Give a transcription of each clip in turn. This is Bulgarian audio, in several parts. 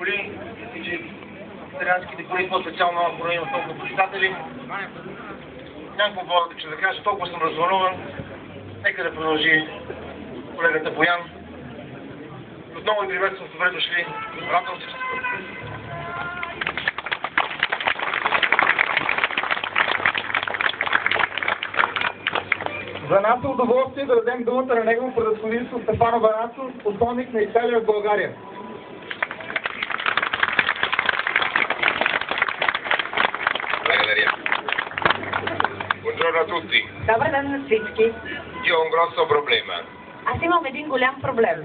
коли и че италианските коли по-специално Алфа Ромео имат толкова почитатели. Нямам какво повече да кажа, толкова съм развълнуван. Нека да продължи колегата Боян. Отново ви приветствам, добре дошли. Радвам се. За нас е удоволствие да дадем думата на негово превъзходителство Стефано Банацо, посланник на Италия в България. Buongiorno a tutti. Добър ден на всички. Io ho un grosso problema. Аз имам един голям проблем.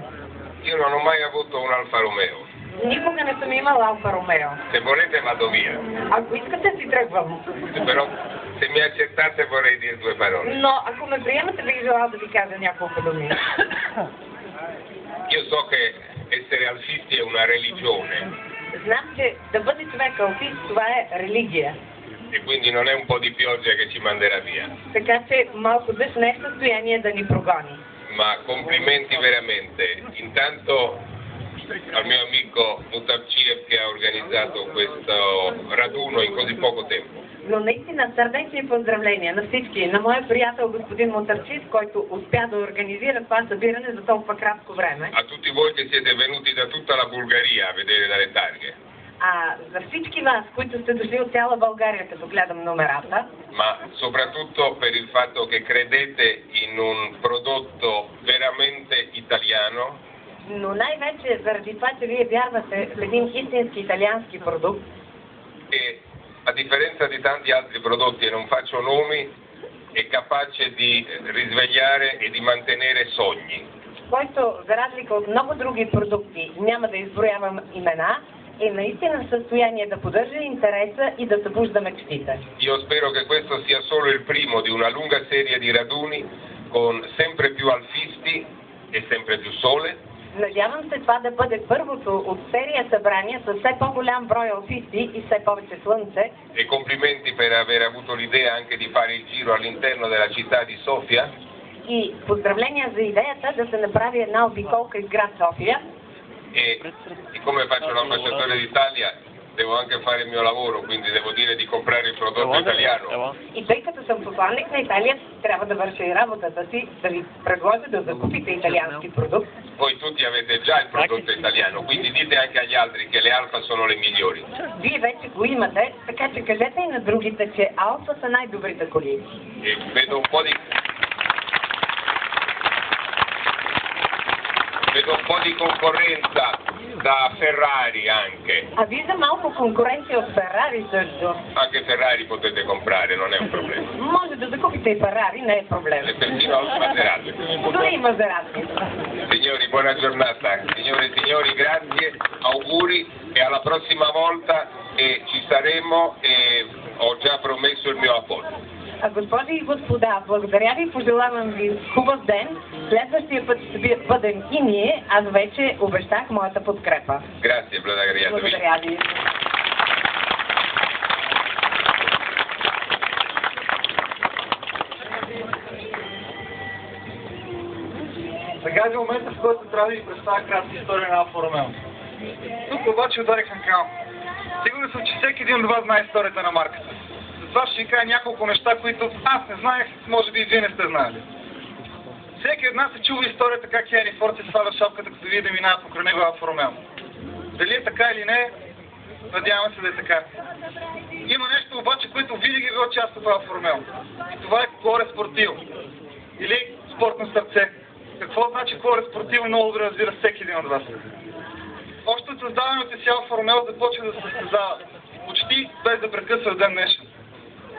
Io non ho mai avuto un Alfa Romeo. Никога не съм имал Алфа Ромео. Se volete vado via. Ако искате, си тръгвам. Però se mi accettate vorrei dire due parole. Но ако ме приемате, бих желал да ви кажа няколко думи. Io so che essere alfisti è una religione. Знам, че да бъде човек алфист, това е религия. E quindi non è un po' di pioggia che ci manderà via. Така че малко дъжд не е в състояние да ни прогони. Ma complimenti veramente. Intanto al mio amico Mutavciev che ha organizzato questo raduno in così poco tempo. Но наистина сърдечни поздравления на всички, на моя приятел господин Мутавчиев, който успя да организира това събиране за толкова кратко време. A tutti voi che siete venuti da tutta la Bulgaria a vedere dalle targhe. А за всички вас, които сте дошли от цяла България, като гледам номерата, Ma soprattutto per il fatto che credete in un prodotto veramente italiano, но най-вече заради това, че вие вярвате в един истински италиански продукт, che a differenza di tanti altri prodotti, e non faccio nomi, è capace di risvegliare e di mantenere sogni. който за разлика от много други продукти, няма да изброявам имена, е наистина в състояние да поддържа интереса и да събужда мечтите. Io spero che questo sia solo il primo di una lunga serie di raduni con sempre più alfisti e sempre più sole. Надявам се това да бъде първото от серия събрания с все по-голям брой алфисти и все повече слънце. E complimenti per aver avuto l'idea anche di fare il giro all'interno della città di Sofia. И поздравления за идеята да се направи една обиколка из град София. E siccome faccio l'ambasciatore d'Italia devo anche fare il mio lavoro, quindi devo dire di comprare il prodotto italiano. И тъй като съм посланник на Италия, трябва да върша и работата си, да ви предложа да закупите италиански продукт. Voi tutti avete già il prodotto italiano, quindi dite anche agli altri che le Alfa sono le migliori. Вие вече го имате, така че кажете и на другите, че Алфа са най-добрите коли. E vedo un po' di concorrenza da Ferrari anche. А виждам малко конкуренция от Ферари също. Anche Ferrari potete comprare, non è un problema. Може да закупите и Ферари, не е проблем. E persino al Maserati. Дори и Мазерати. Signori, buona giornata. Signore e signori, grazie, auguri e alla prossima volta ci saremo e ho già promesso il mio appoggio. Госпожи и господа, благодаря ви, пожелавам ви хубав ден. Следващия път ще бъдем и ние, аз вече обещах моята подкрепа. Grazie, Благодаря ви. Сега е момента, в който трябва да ви представя кратка история на Алфа Ромео. Тук обаче ударих на камък. Сигурен съм, че всеки един от вас знае историята на марката. Затова ще ви кажа няколко неща, които аз не знаех, може би и вие не сте знали. Всеки от нас се чува историята как Хенри Форд се сваля шапката, като види да минават покрай него Алфа Ромео. Дали е така или не, надяваме се да е така. Има нещо обаче, което винаги било част от Алфа Ромео. И това е Коре Спортиво. Или спортно сърце. Какво значи Коре Спортиво, много добре разбира всеки един от вас. Още от създаването си Алфа Ромео започва да се състезава. Почти без да прекъсва в ден днешен.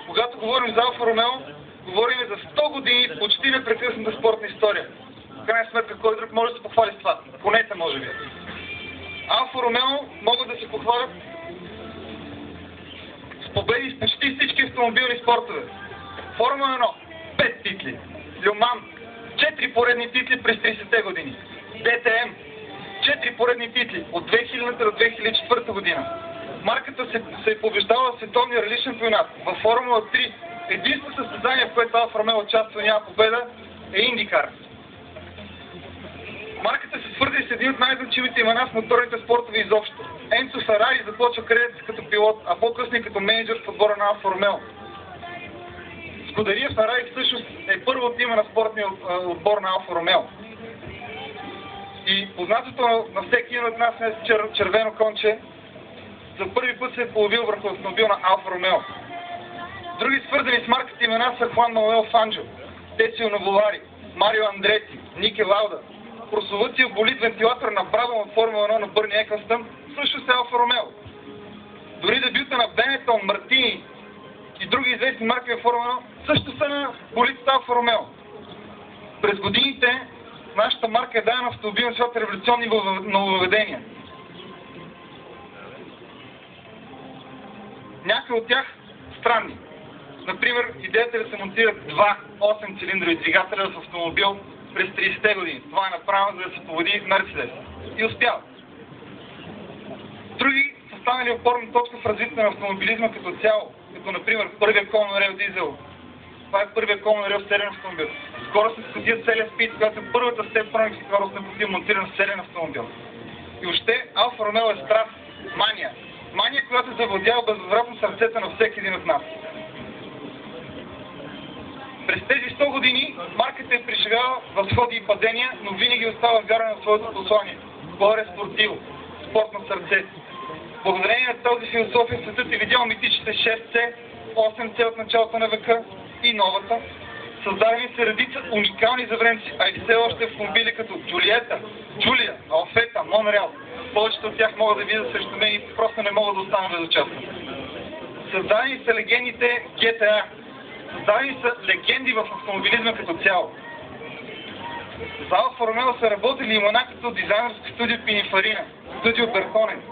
Когато говорим за Алфа Ромео, говорим за 100 години почти непрекъсната спортна история. В крайна сметка, кой друг може да се похвали с това? Конете, може би. Алфа Ромео могат да се похвалят с победи с почти всички автомобилни спортове. Формула 1 – 5 титли. Люман – 4 поредни титли през 30-те години. ДТМ – 4 поредни титли от 2000 до 2004 година. Марката се е побеждала в световния рали шампионат. Във Формула 3 единствено състезание, в което Алфа Ромео участва няма победа, е Индикар. Марката се свърза с един от най-значимите имена в моторните спортове изобщо. Енцо Ферари започва кариерата си като пилот, а по-късно и като менеджер в отбора на Алфа Ромео. Скудерия Ферари всъщност е първото име на спортния отбор на Алфа Ромео. И познатото на всеки един от нас е червено конче за първи път се е половил върху автомобил на Алфа Ромео. Други свързани с марката имена са Хуан Мануел Фанджо, Тесио Новолари, Марио Андрети, Ники Лауда. Прословутия болид вентилатор на Браво от Формула 1 на Бърни Еклъстън също се Алфа Ромео. Дори дебюта на Бенетон, Мартини и други известни марки в Формула 1 също са на болидите Алфа Ромео. През годините нашата марка е дала на автомобилния свят революционни нововведения. Някои от тях странни. Например, идеята да се монтират два 8-цилиндрови двигателя в автомобил през 30-те години. Това е направено, за да се победи Мерцедес. И успява. Други са станали опорна точка в развитието на автомобилизма като цяло. Като, например, първия колонорел дизел. Това е първия колонорел сериен автомобил. Скоростната кутия целия спид, която е първата степпроника скоростна кутия, монтирана в сериен автомобил. И въобще Алфа Ромео е страст, мания. Мания, която завладява безвъзвратно сърцето на всеки един от нас. През тези 100 години марката е преживяла възходи и падения, но винаги остава вярна на своето послание. Горе спортиво, спорт на сърце. Благодарение на тази философия светът е видял митичните 6C, 8C от началото на века и новата. Създадени са редица уникални за времето си, а и все още автомобили като Джулиета, Джулия, Алфета, Монреал. Повечето от тях могат да видят срещу мен и просто не могат да останат безучастни. Създадени са легендите GTA. Създадени са легенди в автомобилизма като цяло. За Алфа Ромео са работили имена като дизайнерско студио Пинифарина, студио Берхонен,